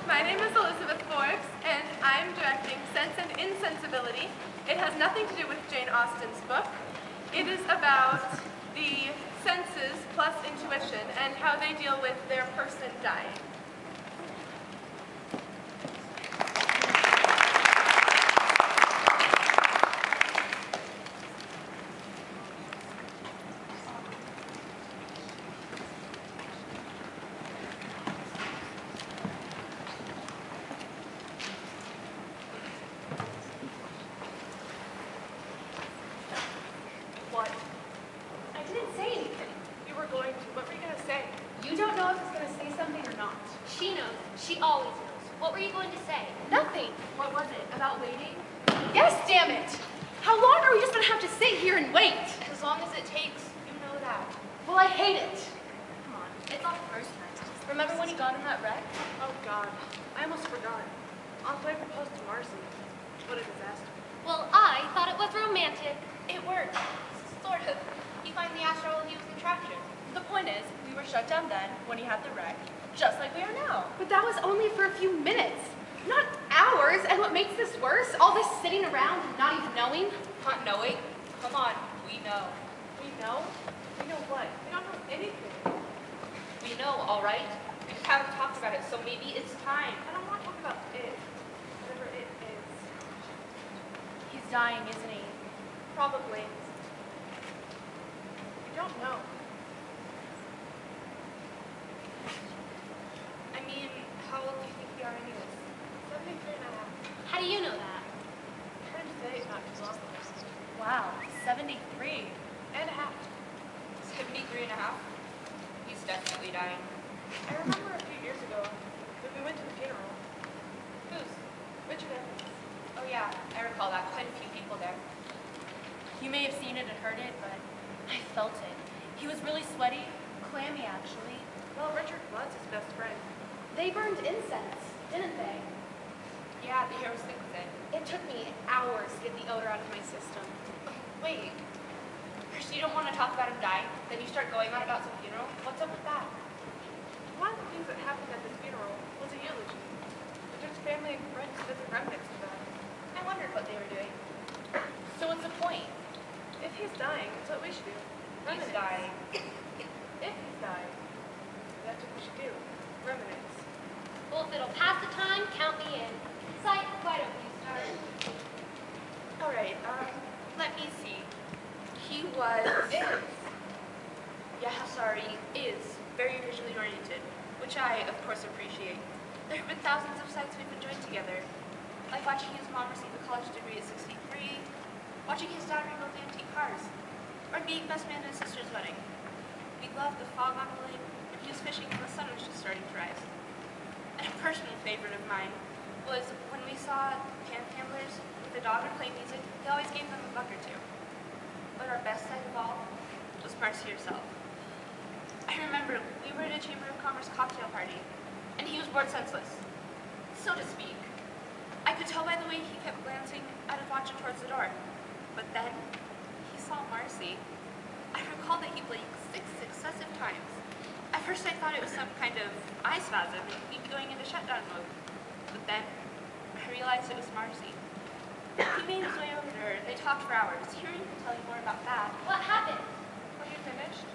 My name is Elizabeth Forbes, and I'm directing Sense and Insensibility. It has nothing to do with Jane Austen's book. It is about the senses plus intuition and how they deal with their person dying. Dying, isn't he? Probably. We don't know. I mean, how old do you think we are anyways? 73 and a half. How do you know that? I heard him say it not too long ago. Wow, 73 and a half. 73 and a half? He's definitely dying. I remember a few years ago when we went to the funeral. Whose? Richard Evans. Oh yeah, I recall that. Quite a few people there. You may have seen it and heard it, but I felt it. He was really sweaty, clammy actually. Well, Richard was his best friend. They burned incense, didn't they? Yeah, the air was thick with it. It took me hours to get the odor out of my system. Wait, first you don't want to talk about him dying, then you start going on about some funeral? What's up with that? One of the things that happened at this funeral was a eulogy. Richard's family and friends visit remnants of that. I wondered what they were doing. So what's the point? If he's dying, that's what we should do. He's dying. If he's dying, that's what we should do. Remnants. Well, if it'll pass the time, count me in. Sight, why don't you start? Alright, let me see. He was... is very visually oriented, which I, of course, appreciate. There have been thousands of sights we've enjoyed together, like watching his mom receive a college degree at 63, watching his dad rebuild antique cars, or being best man at his sister's wedding. We loved the fog on the lake, and he was fishing when the sun was just starting to rise. And a personal favorite of mine was when we saw panhandlers with a dog and play music, he always gave them a buck or two. But our best sight of all was Marcy herself. I remember we were at a Chamber of Commerce cocktail party, and he was bored senseless, so to speak. I could tell by the way he kept glancing at his watch and towards the door. But then, he saw Marcy. I recall that he blinked 6 successive times. At first I thought it was some kind of eye spasm, and he'd be going into shutdown mode. But then, I realized it was Marcy. He made his way over to her, and they talked for hours. Hearing him tell you more about that. What happened? Are you finished?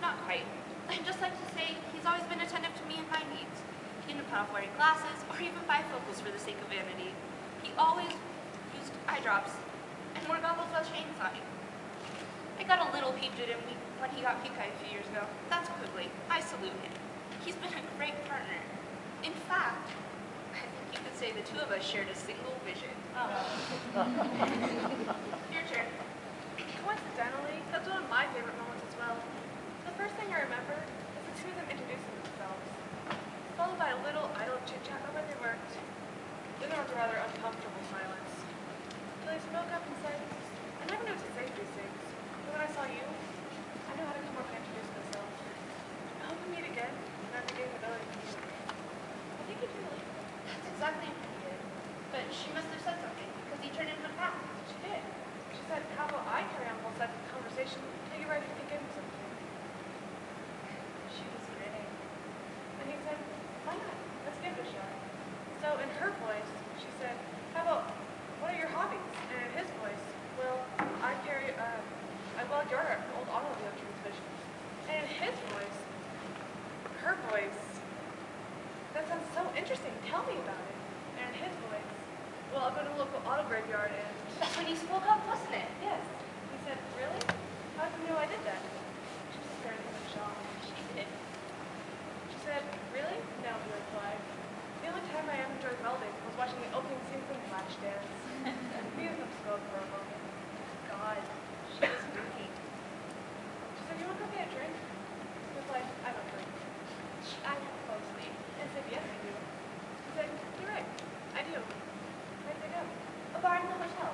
Not quite. I'd just like to say he's always been attentive to me and my needs. He didn't put off wearing glasses or even bifocals for the sake of vanity. He always used eye drops and wore goggles while chains on him. I got a little peeped at him when he got pink eye a few years ago. That's quickly. I salute him. He's been a great partner. In fact, I think you could say the two of us shared a single vision. Your turn. Coincidentally, that's one of my favorite moments as well. The first thing I remember is the two of them introducing themselves, followed by a little idle chit-chat about where they worked. Then there was a rather uncomfortable silence. Till they spoke up and said, I never knew what to say to these things, but when I saw you, I knew how to come up and introduce myself. I hope we meet again, and I regain the ability to communicate. I think you do. That's exactly what he did. But she must have said something, because he turned into a cat. She did. She said, how about I carry on both sides of the conversation till you're ready to begin with something? She was grinning. And he said, why not? Let's give it a shot. interesting. Tell me about it. And in his voice, well, I'll go to the local auto graveyard and... That's when you spoke up, wasn't it? Yes. He said, really? How did you know I did that? She was staring at me shocked. She did. She said, really? No, he replied. The only time I ever enjoyed welding was watching the opening scene from Flashdance. Neither of them spoke for a moment. God, She was spooky. she said, you want to go get a drink? I replied, I don't drink. She eyed him closely. And said, yes, I do. He said, you're right, I do. Where'd they go? A bar in the hotel.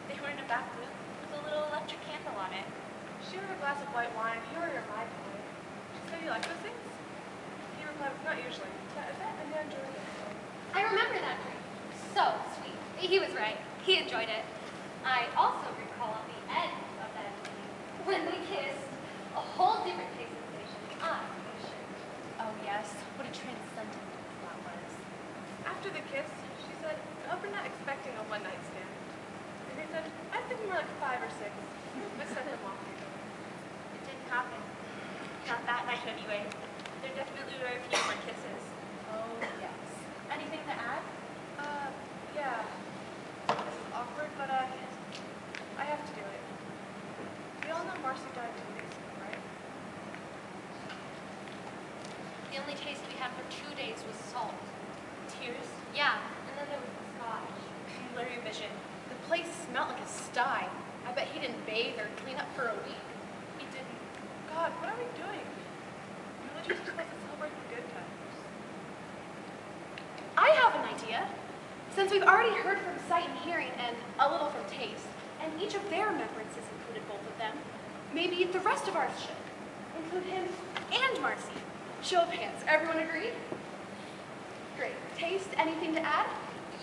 They were in a back room with a little electric candle on it. She ordered a glass of white wine, he ordered a Mai Tai. She said, you like those things? He replied, not usually. But I bet I'm not enjoying it. I remember that drink. So sweet. He was right. He enjoyed it. I also recall the end of that evening when we kissed. A whole different taste sensation. I'm sure. Oh yes, what a transcendent kiss that was. After the kiss, she said, I hope you're not expecting a one-night stand. And he said, I was thinking more like 5 or 6. But sent him off. It didn't happen. Not that night anyway. There definitely were a few more kisses. Oh yes. Anything to add? Yeah. This is awkward, but I have to do it. We all know Marcy died 2 days ago, right? The only taste we had for 2 days was salt. Tears. Yeah, and then there was the scotch. Blurry vision. The place smelled like a sty. I bet he didn't bathe or clean up for a week. He didn't. God, what are we doing? Religions are supposed to celebrate the good times. I have an idea. Since we've already heard from sight and hearing and a little from taste, and each of their remembrances included both of them, maybe the rest of ours should. Include him and Marcy. Show of hands. Everyone agreed? Great. Taste, anything to add?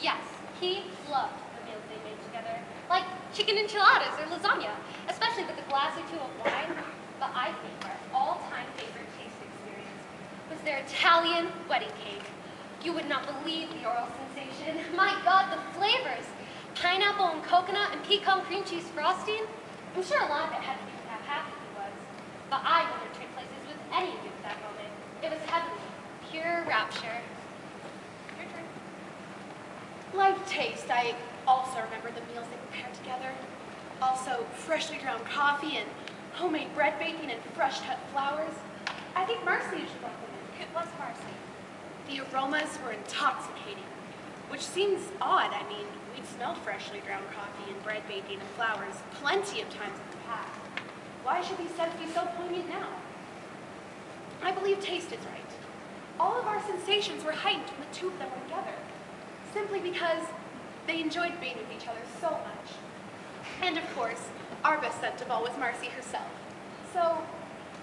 Yes, he loved the meals they made together, like chicken enchiladas or lasagna, especially with a glass or two of wine. But I think our all-time favorite taste experience was their Italian wedding cake. You would not believe the oral sensation. My God, the flavors! Pineapple and coconut and pecan cream cheese frosting. I'm sure a lot of it had to do with how happy he was. But I wouldn't trade places with any of you at that moment. It was heavenly, pure rapture. Your turn. Like taste, I also remember the meals they prepared together. Also, freshly ground coffee and homemade bread baking and fresh cut flowers. I think Marcy should brought them in. It was Marcy. The aromas were intoxicating, which seems odd. I mean, we'd smelled freshly ground coffee and bread baking and flowers plenty of times in the past. Why should these scents be so poignant now? I believe taste is right. All of our sensations were heightened when the two of them were together, simply because they enjoyed being with each other so much. And of course, our best scent of all was Marcy herself. So,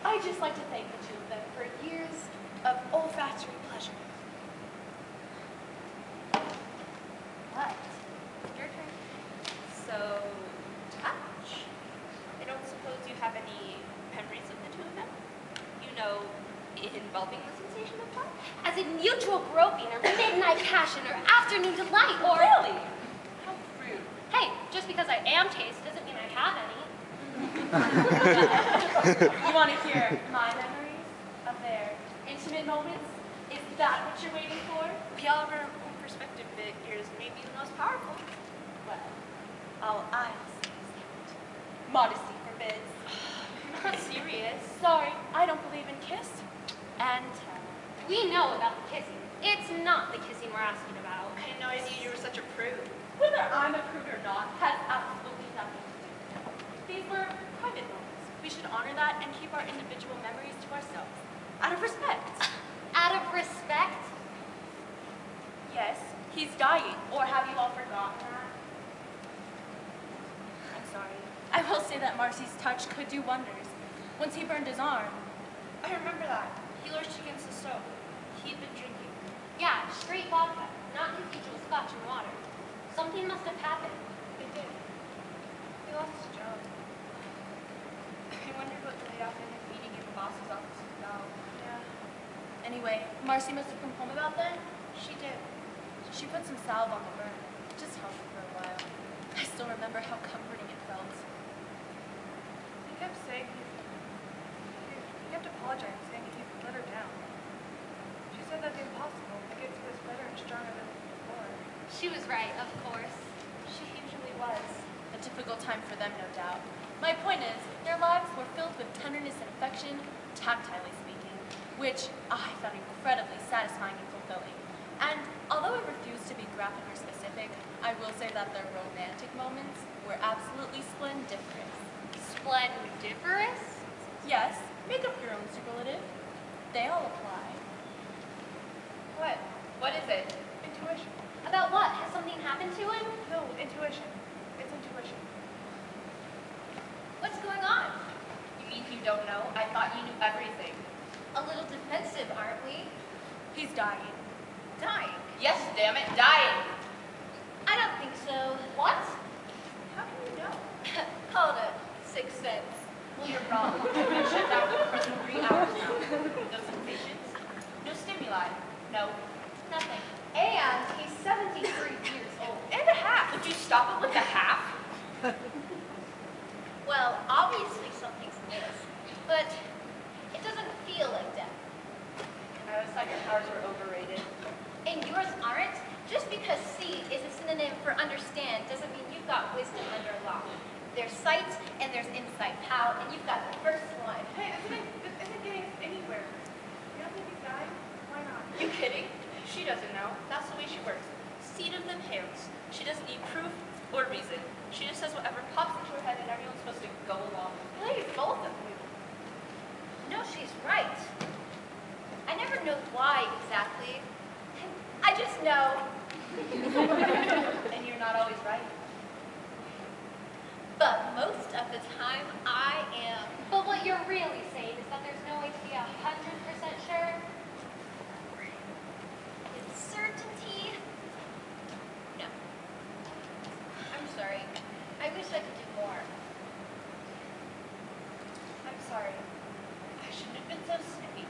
I'd just like to thank the two of them for years of olfactory pleasure. What? Your turn. So, touch. I don't suppose you have any memories of the two of them? You know, involving the sensation of touch? As in mutual groping or midnight passion or afternoon delight or... Really? How rude. Hey, just because I am taste doesn't mean I have any. You want to hear my memories of their intimate moments? Is that what you're waiting for? We all have our own perspective that yours may be the most powerful. Well, all I'll say is that modesty forbids. Not serious. Sorry, I don't believe in kiss and tell. We know about the kissing. It's not the kissing we're asking about. I had no idea you were such a prude. Whether I'm a prude or not has absolutely nothing to do with it. These were private moments. We should honor that and keep our individual memories to ourselves. Out of respect. Out of respect? Yes, he's dying. Or have you all forgotten that? I'm sorry. I will say that Marcy's touch could do wonders. Once he burned his arm. I remember that. He lurched against the stove. He'd been drinking. Yeah, straight vodka, not his usual scotch and water. Something must have happened. It did. He lost his job. I wondered what the layoff and his meeting in the boss's office was about. Yeah. Anyway, Marcy must have come home about then. She did. She put some salve on the burn. Just held it for a while. I still remember how comforting it felt. He kept saying he kept apologizing, saying he let her down. She said that'd be impossible to get through this better and She was right, of course. She usually was. A difficult time for them, no doubt. My point is, their lives were filled with tenderness and affection, tactilely speaking, which I found incredibly satisfying and fulfilling. And although I refuse to be graphic or specific, I will say that their romantic moments were absolutely splendiferous. Splendiferous? Yes, make up your own superlative. They all apply. What? What is it? Intuition. About what? Has something happened to him? No, intuition. It's intuition. What's going on? You mean you don't know? I thought you knew everything. A little defensive, aren't we? He's dying. Dying. Yes, damn it, dying. I don't think so. What? How can you know? Call it a sixth sense. Well, you're wrong. I've been shut down for 3 hours now. No sensations, no stimuli, no Nothing. And he's 73 years old. and a half. Would you stop it with a half? Well, obviously something's amiss, but it doesn't feel like death. I always thought your powers were overrated. And yours aren't. Just because see is a synonym for understand doesn't mean you've got wisdom under lock. There's sight and there's insight, pal, and you've got the first one. Hey, this isn't getting us anywhere. You don't think he's dying? Why not? You kidding? She doesn't know. That's the way she works. Seat of them hands. She doesn't need proof or reason. She just says whatever pops into her head and everyone's supposed to go along. Please, both of you. No, she's right. I never know why exactly. I just know. And you're not always right. But most of the time, I am. But what you're really saying is that there's no way to be 100% sure? With certainty? No. I'm sorry. I wish I could do more. I'm sorry. I shouldn't have been so snippy.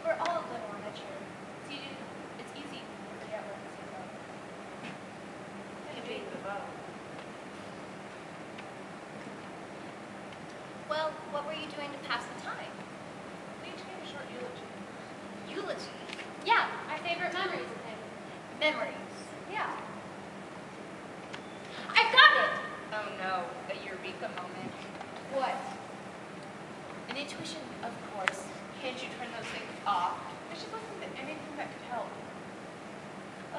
We're all a little immature. It's easy to forget what it's about. Being the vote. Well, what were you doing to pass the time? We each gave a short eulogy. Eulogy? Yeah, our favorite memories of him. Memories? Yeah. I've got it! Oh no, a eureka moment. What? An intuition, of course. Can't you turn those things off? We should listen to anything that could help.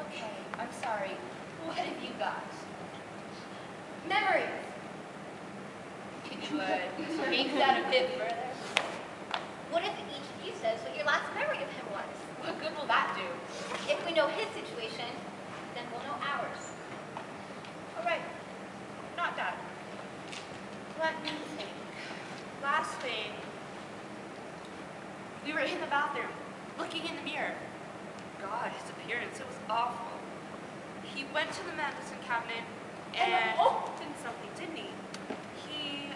Okay, I'm sorry. What have you got? Memories. Could you take that a bit further? What if each of you says what your last memory of him was? What good will that do? If we know his situation, then we'll know ours. All right, not done. Let me think. Last thing. We were in the bathroom, looking in the mirror. God, his appearance, it was awful. He went to the medicine cabinet and did something, didn't he? He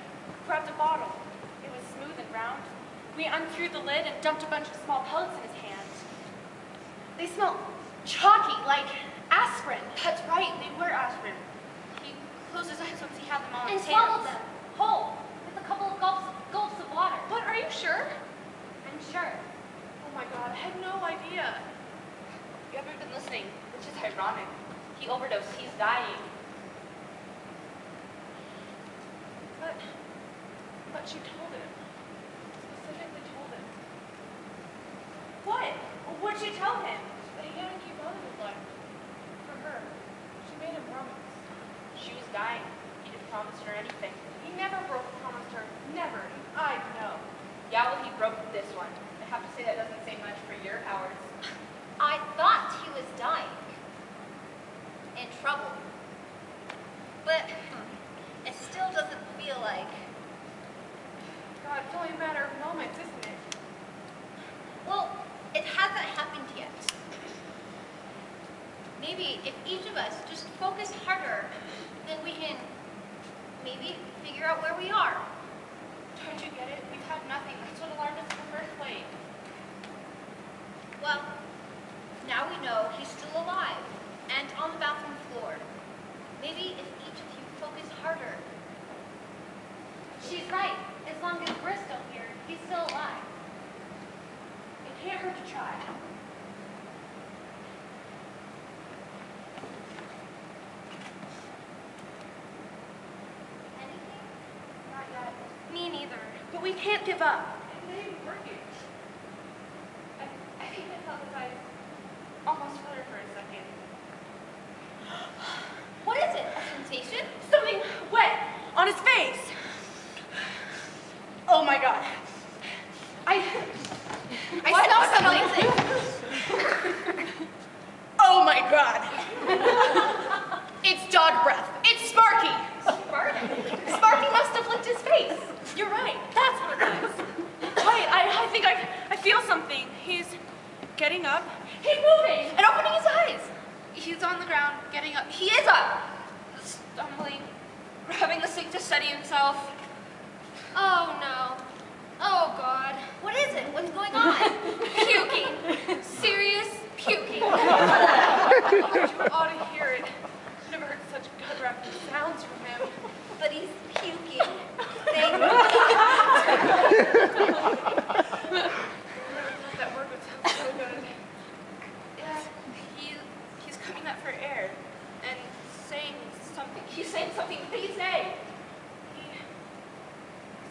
grabbed a bottle. It was smooth and round. We unscrewed the lid and dumped a bunch of small pellets in his hand. They smelled chalky, like aspirin. That's right, they were aspirin. He closed his eyes once he had them on And his swallowed hands. them, whole, with a couple of gulps of water. What, are you sure? I'm sure. Oh my god, I had no idea. You haven't been listening, which is ironic. He overdosed, he's dying. But she told him. Specifically told him. What? What'd you tell him? That he had to keep on in his life. For her. She made him promise. She was dying. He didn't promise her anything. He never promised her. Never. I know. Yeah, well, he broke this one. I have to say that doesn't say much for your powers. I thought he was dying. In trouble. But it still doesn't feel like. God, it's only a matter of moments, isn't it? Well, it hasn't happened yet. Maybe if each of us just focus harder, then we can maybe figure out where we are. Don't you get it? We've had nothing. That's what alarmed us in the first place. Well, now we know he's still alive and on the bathroom floor. Maybe if each of you focus harder. She's right. As long as we're still here, he's still alive. It can't hurt to try. But we can't give up. It ain't working. I think I felt his eyes almost flutter for a second. What is it? A sensation? Something wet on his face. Oh my God. I smell something. Oh my God. It's dog breath. It's Sparky. Sparky must have licked his face. You're right. That's what it was. Wait, I think I feel something. He's getting up. He's moving. And opening his eyes. He's on the ground, getting up. He is up! Stumbling, grabbing the sink to steady himself. Oh no. Oh God. What is it? What's going on? Puking. Serious puking. You ought to hear it. Never heard such gut-wrapping sounds from him. But he's puking. Thank you. That word would sound so good. Yeah, he's coming up for air and saying something. He's saying something. What did he say? He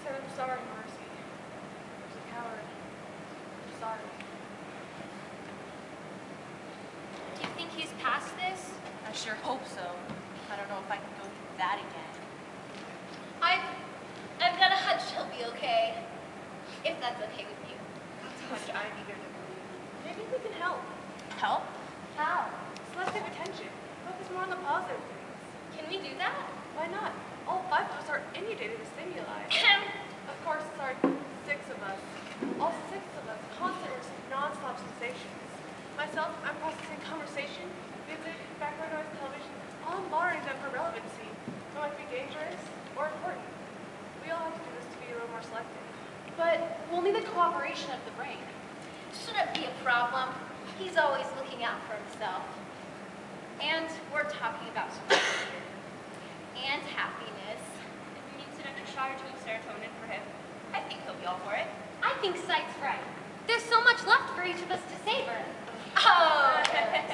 said, I'm sorry, Marcy. I was a coward. I'm sorry. Do you think he's past this? I sure hope so. I don't know if I can go through that again. I've got a hunch he'll be okay. If that's okay with you. That's how much I'm eager to believe. Maybe we can help. Help? How? Selective attention. Focus more on the positive things. Can we do that? Why not? All 5 of us are inundated with stimuli. Of course, there are 6 of us. All 6 of us constant non-stop sensations. Myself, I'm processing conversation, music, background noise, television, all monitoring them for relevancy. It might be dangerous or important. We all have to do this to be a little more selective. But we'll need the cooperation of the brain. Shouldn't be a problem. He's always looking out for himself. And we're talking about support and happiness. If we need to send a shot or 2 of serotonin for him, I think he'll be all for it. I think Sight's right. There's so much left for each of us to savor. Oh!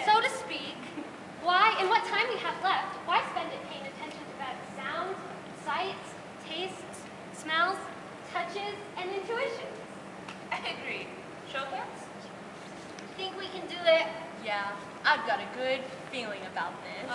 So to speak, why, in what time we have left, why spend it paying attention to bad sounds, sights, tastes, smells, touches, and intuitions? I agree. Show hands? Think we can do it? Yeah, I've got a good feeling about this.